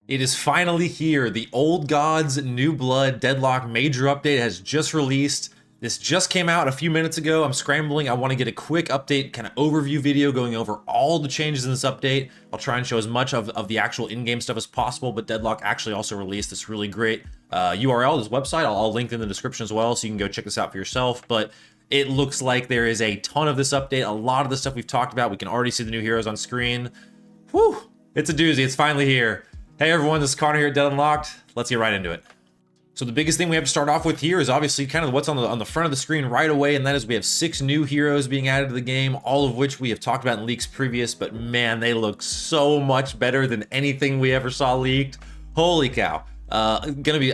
It is finally here. The Old Gods New Blood Deadlock Major update has just released. This just came out a few minutes ago. I'm scrambling. I want to get a quick update, kind of overview video going over all the changes in this update. I'll try and show as much of the actual in-game stuff as possible, but Deadlock actually also released this really great URL, this website. I'll link in the description as well, so you can go check this out for yourself. But it looks like there is a ton of this update. A lot of the stuff we've talked about. We can already see the new heroes on screen. Whew! It's a doozy. It's finally here. Hey everyone, this is Connor here at Dead Unlocked. Let's get right into it. So the biggest thing we have to start off with here is obviously kind of what's on the front of the screen right away, and that is we have 6 new heroes being added to the game, all of which we have talked about in leaks previous, but man, they look so much better than anything we ever saw leaked. Holy cow. I'm gonna be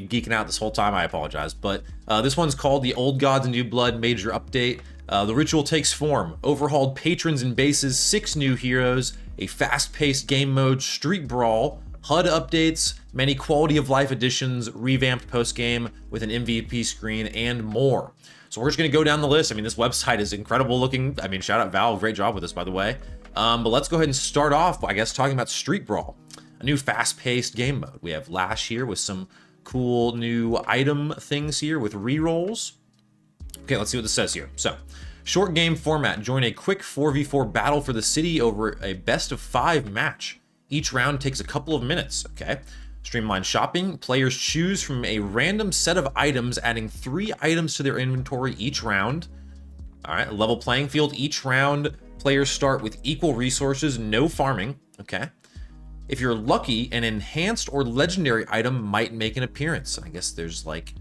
geeking out this whole time, I apologize, but this one's called the Old Gods New Blood Major Update. The ritual takes form, overhauled patrons and bases, 6 new heroes, a fast-paced game mode, street brawl, HUD updates, many quality of life additions, revamped post-game with an MVP screen, and more. So we're just gonna go down the list. I mean, this website is incredible looking. I mean, shout out Valve, great job with this, by the way. But let's go ahead and start off, I guess, talking about Street Brawl, a new fast-paced game mode. We have Lash here with some cool new item things here with rerolls. Okay, let's see what this says here. So, short game format. Join a quick 4v4 battle for the city over a best-of-5 match. Each round takes a couple of minutes, okay? Streamlined shopping. Players choose from a random set of items, adding 3 items to their inventory each round. All right, level playing field. Each round, players start with equal resources, no farming, okay? If you're lucky, an enhanced or legendary item might make an appearance. I guess there's like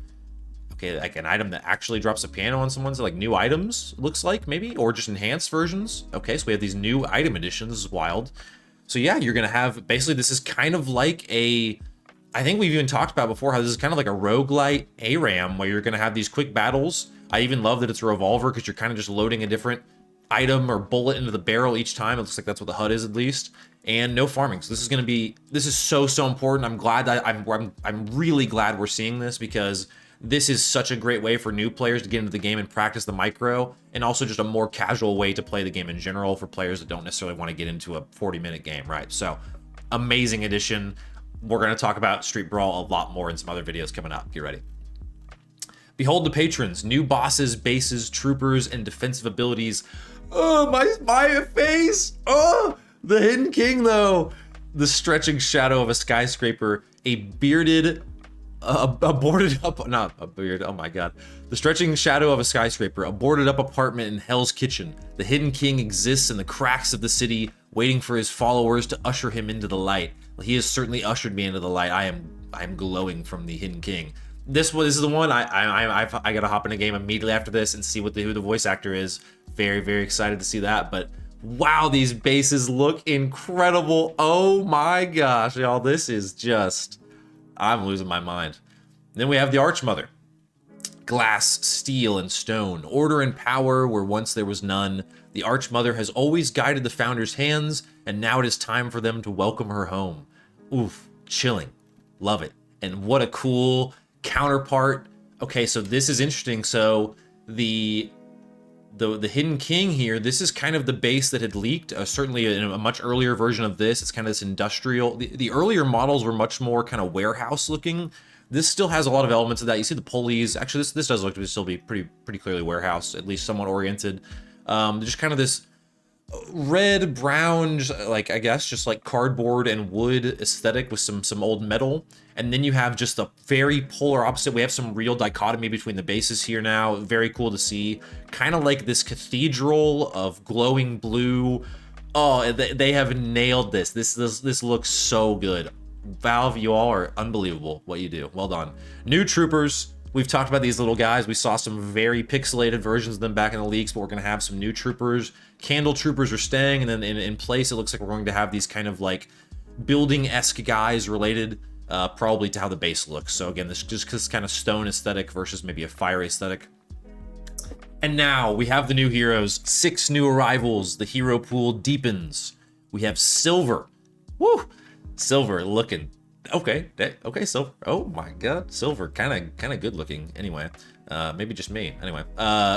an item that actually drops a piano on someone's, like new items, looks like, maybe, or just enhanced versions. Okay, so we have these new item additions. This is wild. So yeah, you're gonna have, basically this is kind of like I think we've even talked about before how this is kind of like a roguelite ARAM where you're gonna have these quick battles. I even love that it's a revolver because you're kind of just loading a different item or bullet into the barrel each time. It looks like that's what the HUD is, at least. And no farming. So this is so important. I'm glad that I'm really glad we're seeing this, because this is such a great way for new players to get into the game and practice the micro, and also just a more casual way to play the game in general for players that don't necessarily want to get into a 40-minute game, right? So, amazing addition. We're going to talk about Street Brawl a lot more in some other videos coming up. Get ready. Behold the patrons, new bosses, bases, troopers, and defensive abilities. Oh, my face! Oh, the Hidden King, though. The stretching shadow of a skyscraper, a bearded... boarded up, not a beard, oh my god. The stretching shadow of a skyscraper, a boarded up apartment in Hell's Kitchen. The Hidden King exists in the cracks of the city, waiting for his followers to usher him into the light. He has certainly ushered me into the light. I am glowing from the Hidden King. This is the one I gotta hop in a game immediately after this and see who the voice actor is. Very, very excited to see that. But wow, these bases look incredible. Oh my gosh, y'all, this is just... I'm losing my mind. Then we have the Archmother. Glass, steel, and stone. Order and power where once there was none. The Archmother has always guided the Founder's hands, and now it is time for them to welcome her home. Oof, chilling. Love it. And what a cool counterpart. Okay, so this is interesting. So the Hidden King here, this is kind of the base that had leaked, certainly in a much earlier version of this. It's kind of this industrial, the earlier models were much more kind of warehouse looking. This still has a lot of elements of that. You see the pulleys. Actually, this does look to still be pretty clearly warehouse, at least somewhat oriented. Just kind of this red, brown, like, I guess, just like cardboard and wood aesthetic with some old metal. And then you have just the very polar opposite. We have some real dichotomy between the bases here now. Very cool to see. Kind of like this cathedral of glowing blue. Oh, they have nailed this. This looks so good. Valve, you all are unbelievable what you do. Well done. New troopers. We've talked about these little guys. We saw some very pixelated versions of them back in the leaks, but we're going to have some new troopers. Candle troopers are staying, and then in place, it looks like we're going to have these kind of like building-esque guys related probably to how the base looks. So again, this kind of stone aesthetic versus maybe a fire aesthetic. And now we have the new heroes. 6 new arrivals. The hero pool deepens. We have Silver. Woo! Silver looking okay. Silver. Oh my god, Silver kind of good looking. Anyway, maybe just me. Anyway,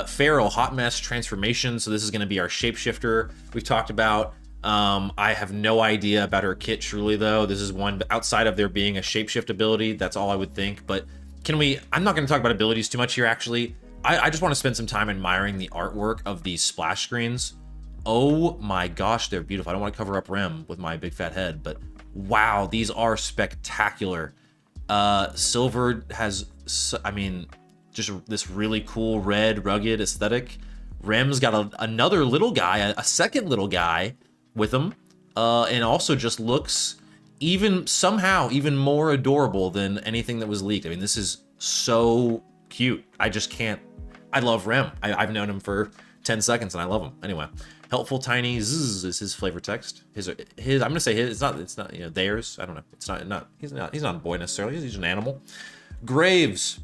Feral hot mess transformation. So this is going to be our shapeshifter. We've talked about I have no idea about her kit truly though. This is one outside of there being a shapeshift ability. That's all I would think. But I'm not going to talk about abilities too much here actually. I just want to spend some time admiring the artwork of these splash screens. Oh my gosh, they're beautiful. I don't want to cover up Rem with my big fat head, but wow, these are spectacular. Silver has, I mean, just this really cool red rugged aesthetic. Rem's got another little guy, a second little guy with him, and also just looks somehow even more adorable than anything that was leaked. I mean, this is so cute. I just can't. I love Rem. I've known him for 10 seconds and I love him. Anyway, helpful tiny zzz is his flavor text. His. I'm gonna say his. It's not. You know, theirs. I don't know. It's not. He's not a boy necessarily. He's an animal. Graves.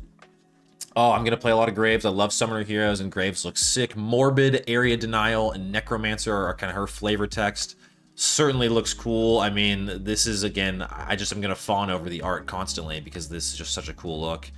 Oh, I'm gonna play a lot of Graves. I love Summoner Heroes, and Graves looks sick. Morbid, Area Denial, and Necromancer are kind of her flavor text. Certainly looks cool. I mean, this is, again, I'm gonna fawn over the art constantly because this is just such a cool look.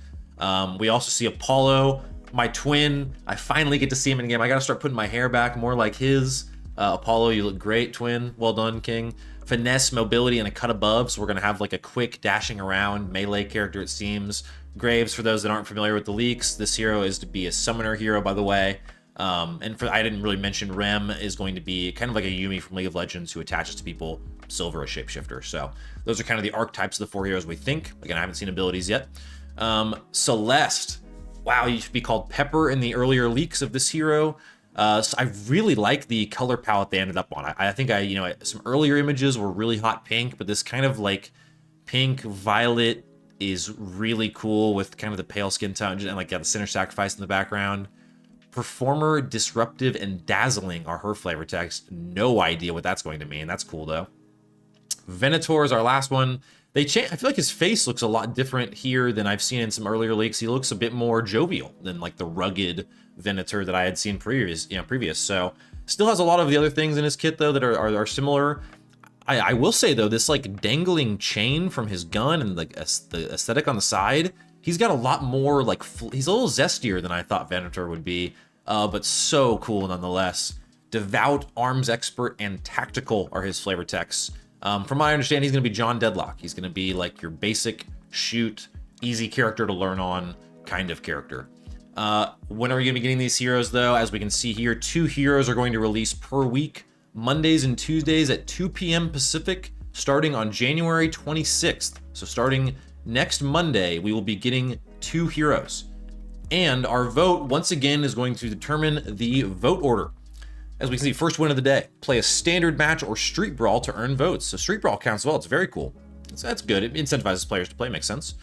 We also see Apollo, my twin. I finally get to see him in game. I gotta start putting my hair back more like his. Apollo, you look great, twin. Well done, King. Finesse, mobility, and a cut above. So we're gonna have like a quick dashing around melee character, it seems. Graves, for those that aren't familiar with the leaks, this hero is to be a summoner hero, by the way. I didn't really mention Rem is going to be kind of like a Yuumi from League of Legends who attaches to people, Silver a shapeshifter. So those are kind of the archetypes of the 4 heroes we think. Again, I haven't seen abilities yet. Celeste, wow, you should be called Pepper in the earlier leaks of this hero. So I really like the color palette they ended up on. I think some earlier images were really hot pink, but this kind of like pink violet is really cool with kind of the pale skin tone and like the center sacrifice in the background. Performer, disruptive, and dazzling are her flavor text. No idea what that's going to mean. That's cool though. Venator is our last one. I feel like his face looks a lot different here than I've seen in some earlier leaks. He looks a bit more jovial than like the rugged Venator that I had seen previous. So still has a lot of the other things in his kit though that are similar. I will say though, this like dangling chain from his gun and like the aesthetic on the side, he's got a lot more like he's a little zestier than I thought Venator would be, but so cool nonetheless. Devout, arms expert, and tactical are his flavor texts. From my understanding, he's going to be John Deadlock. He's going to be like your basic shoot, easy character to learn on kind of character. When are we going to be getting these heroes though? As we can see here, 2 heroes are going to release per week. Mondays and Tuesdays at 2 p.m. Pacific, starting on January 26th. So starting next Monday, we will be getting 2 heroes. And our vote, once again, is going to determine the vote order. As we can see, first win of the day. Play a standard match or street brawl to earn votes. So street brawl counts well. It's very cool. That's good. It incentivizes players to play. Makes sense.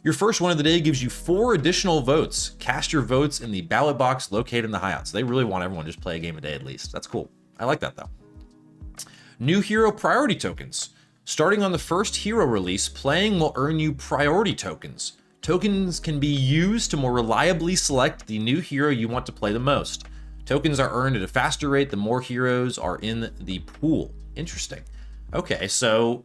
Your first win of the day gives you 4 additional votes. Cast your votes in the ballot box located in the hideout. So they really want everyone to just play a game a day at least. That's cool. I like that though. New hero priority tokens. Starting on the first hero release, playing will earn you priority tokens. Tokens can be used to more reliably select the new hero you want to play the most. Tokens are earned at a faster rate the more heroes are in the pool. Interesting. Okay, so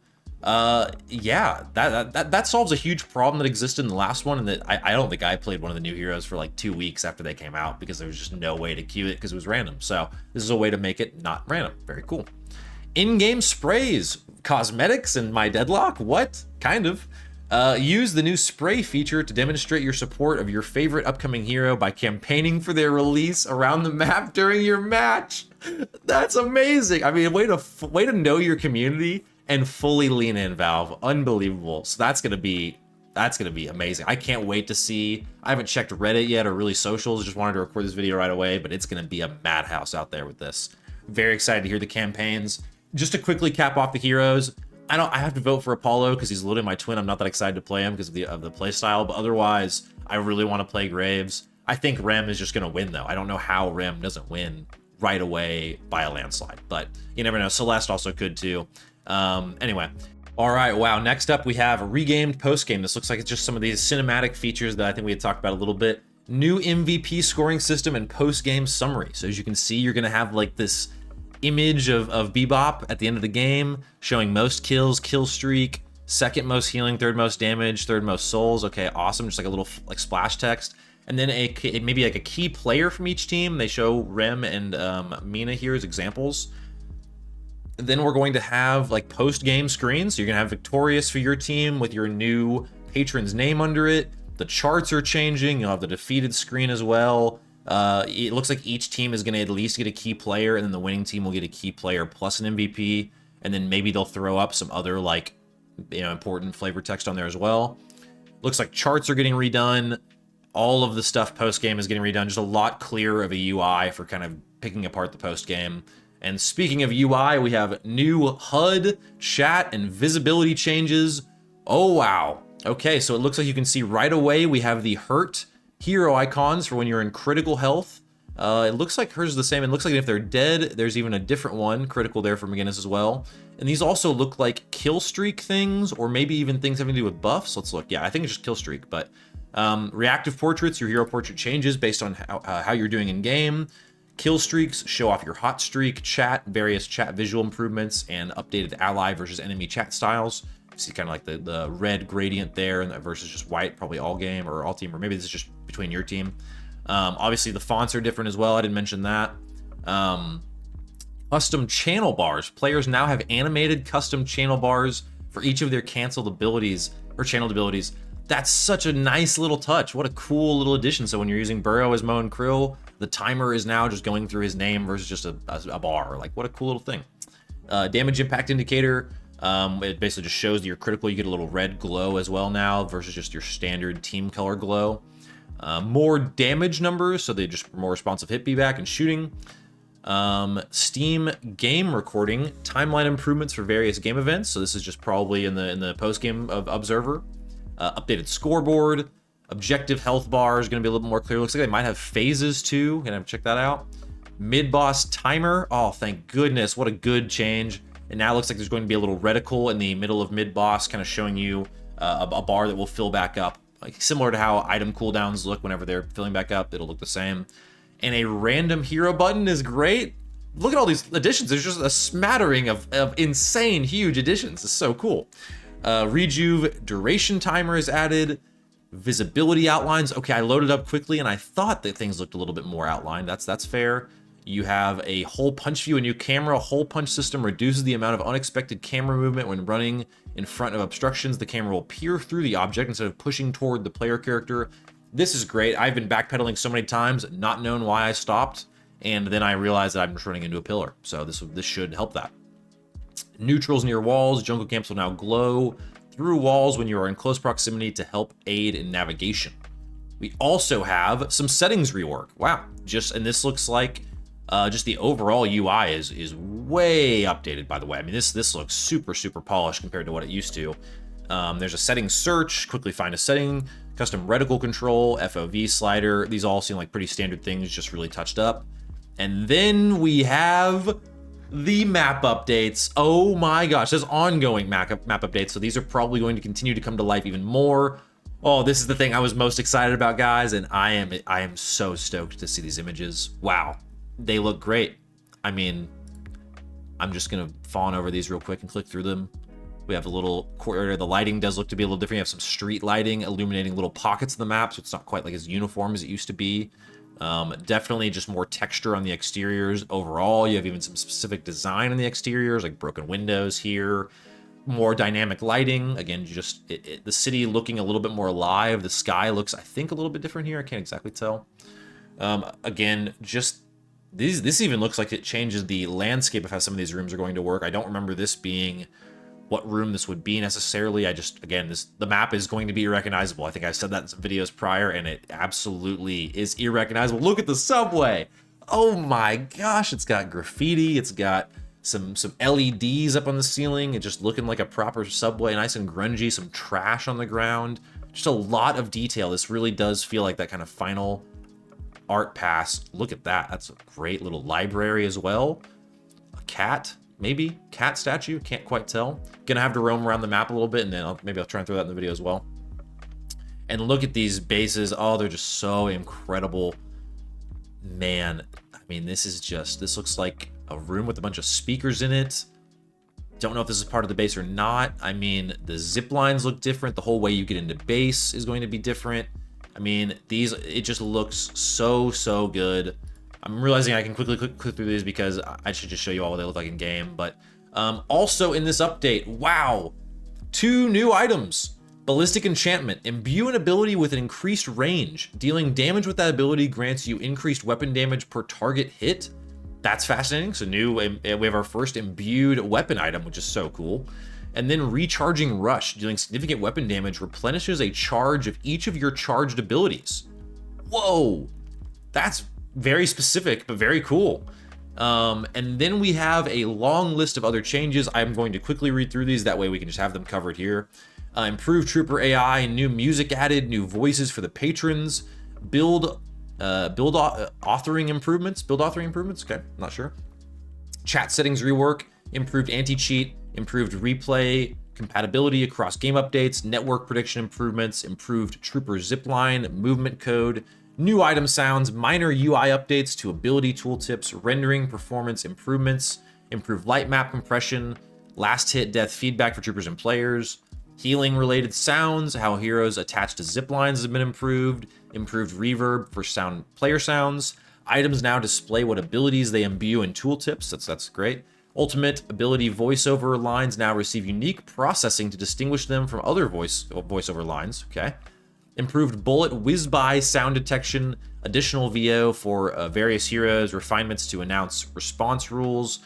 yeah, that solves a huge problem that existed in the last one, and that I don't think I played one of the new heroes for like 2 weeks after they came out because there was just no way to queue it because it was random. So this is a way to make it not random. Very cool. In-game sprays, cosmetics, and my Deadlock? What? Kind of. Use the new spray feature to demonstrate your support of your favorite upcoming hero by campaigning for their release around the map during your match. That's amazing. I mean, way to know your community and fully lean in, Valve. Unbelievable. So that's gonna be amazing. I can't wait to see. I haven't checked Reddit yet or really socials. Just wanted to record this video right away, but it's gonna be a madhouse out there with this. Very excited to hear the campaigns. Just to quickly cap off the heroes, I have to vote for Apollo because he's literally my twin. I'm not that excited to play him because of the play style, but otherwise, I really want to play Graves. I think Rem is just going to win, though. I don't know how Rem doesn't win right away by a landslide, but you never know. Celeste also could, too. Anyway. All right, wow. Next up, we have a regamed postgame. This looks like it's just some of these cinematic features that I think we had talked about a little bit. New MVP scoring system and postgame summary. So as you can see, you're going to have like this image of Bebop at the end of the game showing most kills, kill streak, second most healing, third most damage, third most souls. Okay, awesome. Just like a little like splash text, and then maybe like a key player from each team. They show Rem and Mina here as examples. Then we're going to have like post-game screens. So you're gonna have victorious for your team with your new patron's name under it. The charts are changing. You'll have the defeated screen as well. It looks like each team is gonna at least get a key player, and then the winning team will get a key player plus an MVP. And then maybe they'll throw up some other like, important flavor text on there as well. Looks like charts are getting redone. All of the stuff post-game is getting redone. Just a lot clearer of a UI for kind of picking apart the post-game. And speaking of UI, we have new HUD, chat, and visibility changes. Oh, wow. Okay, so it looks like you can see right away we have the hurt hero icons for when you're in critical health. It looks like hers is the same. It looks like if they're dead, there's even a different one, critical there for McGinnis as well. And these also look like kill streak things, or maybe even things having to do with buffs. Let's look. Yeah, I think it's just kill streak, but reactive portraits, your hero portrait changes based on how you're doing in game. Kill streaks show off your hot streak, chat, various chat visual improvements, and updated ally versus enemy chat styles. You see kind of like the red gradient there and versus just white, probably all game or all team, or maybe this is just between your team. Obviously the fonts are different as well. I didn't mention that. Custom channel bars. Players now have animated custom channel bars for each of their canceled abilities or channeled abilities. That's such a nice little touch. What a cool little addition. So when you're using Burrow as Mo and Krill, the timer is now just going through his name versus just a bar. Like, what a cool little thing. Damage impact indicator. It basically just shows that you're critical. You get a little red glow as well now versus just your standard team color glow. More damage numbers, so they just more responsive hit feedback and shooting. Steam game recording, timeline improvements for various game events. So this is just probably in the post game of Observer. Updated scoreboard, objective health bar is going to be a little more clear. Looks like they might have phases too. Gonna check that out. Mid boss timer. Oh, thank goodness! What a good change. And now it looks like there's going to be a little reticle in the middle of mid boss, kind of showing you a bar that will fill back up. Like similar to how item cooldowns look whenever they're filling back up, it'll look the same. And a random hero button is great. Look at all these additions. There's just a smattering of insane, huge additions. It's so cool. Rejuve duration timer is added. Visibility outlines. Okay, I loaded up quickly and I thought that things looked a little bit more outlined. That's fair. You have a hole punch view, a new camera. Hole punch system reduces the amount of unexpected camera movement when running in front of obstructions. The camera will peer through the object instead of pushing toward the player character. This is great. I've been backpedaling so many times, not known why I stopped, and then I realized that I'm just running into a pillar. So this should help that. Neutrals near walls. Jungle camps will now glow through walls when you are in close proximity to help aid in navigation. We also have some settings rework. Wow. And this looks like just the overall UI is way updated, by the way. I mean, this looks super, super polished compared to what it used to. There's a settings search, quickly find a setting, custom reticle control, FOV slider. These all seem like pretty standard things, just really touched up. And then we have the map updates. Oh my gosh, there's ongoing map updates. So these are probably going to continue to come to life even more. Oh, this is the thing I was most excited about, guys. And I am so stoked to see these images. Wow. They look great. I mean, I'm just gonna fawn over these real quick and click through them. We have a little courtyard. The lighting does look to be a little different. You have some street lighting illuminating little pockets of the map, so it's not quite like as uniform as it used to be. Definitely just more texture on the exteriors overall. You have even some specific design on the exteriors, like broken windows here. More dynamic lighting. Again, the city looking a little bit more alive. The sky looks, I think, a little bit different here. I can't exactly tell. Again, just this even looks like it changes the landscape of how some of these rooms are going to work. I don't remember this being what room this would be necessarily. The map is going to be irrecognizable. I think I said that in some videos prior, and it absolutely is irrecognizable. Look at the subway. Oh my gosh, it's got graffiti. It's got some LEDs up on the ceiling. It's just looking like a proper subway, nice and grungy, some trash on the ground. Just a lot of detail. This really does feel like that kind of final art pass. Look at that. That's a great little library as well. A cat, maybe cat statue, can't quite tell. Gonna have to roam around the map a little bit, and then maybe I'll try and throw that in the video as well. And look at these bases. Oh, they're just so incredible, man. I mean, this looks like a room with a bunch of speakers in it. Don't know if this is part of the base or not. I mean, the zip lines look different. The whole way you get into base is going to be different. I mean, it just looks so good. I'm realizing I can quickly click through these because I should just show you all what they look like in game, but Also in this update, wow, 2 new items. Ballistic Enchantment. Imbue an ability with an increased range. Dealing damage with that ability grants you increased weapon damage per target hit. That's fascinating. So we have our first imbued weapon item, which is so cool. And then Recharging Rush. Dealing significant weapon damage replenishes a charge of each of your charged abilities. Whoa, that's very specific, but very cool. And then we have a long list of other changes. I'm going to quickly read through these. That way we can just have them covered here. Improved Trooper AI, new music added, new voices for the patrons, build authoring improvements. Okay, not sure. Chat settings rework, improved anti-cheat, improved replay compatibility across game updates, network prediction improvements, improved Trooper zipline, movement code, new item sounds, minor UI updates to ability tooltips, rendering performance improvements, improved light map compression, last hit death feedback for troopers and players, healing related sounds, how heroes attached to zip lines have been improved, improved reverb for player sounds, items now display what abilities they imbue in tooltips, that's great. Ultimate ability voiceover lines now receive unique processing to distinguish them from other voiceover lines, okay. Improved bullet whiz-by sound detection, additional VO for various heroes, refinements to announce response rules.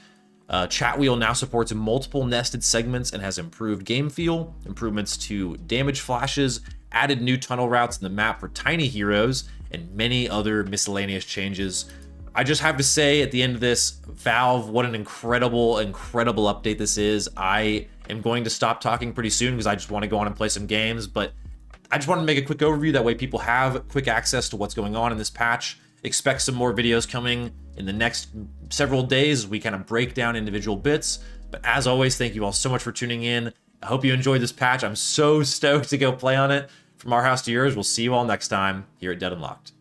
Chat wheel now supports multiple nested segments and has improved game feel, improvements to damage flashes, added new tunnel routes in the map for tiny heroes, and many other miscellaneous changes. I just have to say at the end of this, Valve, what an incredible update this is. I am going to stop talking pretty soon because I just want to go on and play some games, but I just wanted to make a quick overview. That way people have quick access to what's going on in this patch. Expect some more videos coming in the next several days as we kind of break down individual bits. But as always, thank you all so much for tuning in. I hope you enjoyed this patch. I'm so stoked to go play on it. From our house to yours, we'll see you all next time here at Dead Unlocked.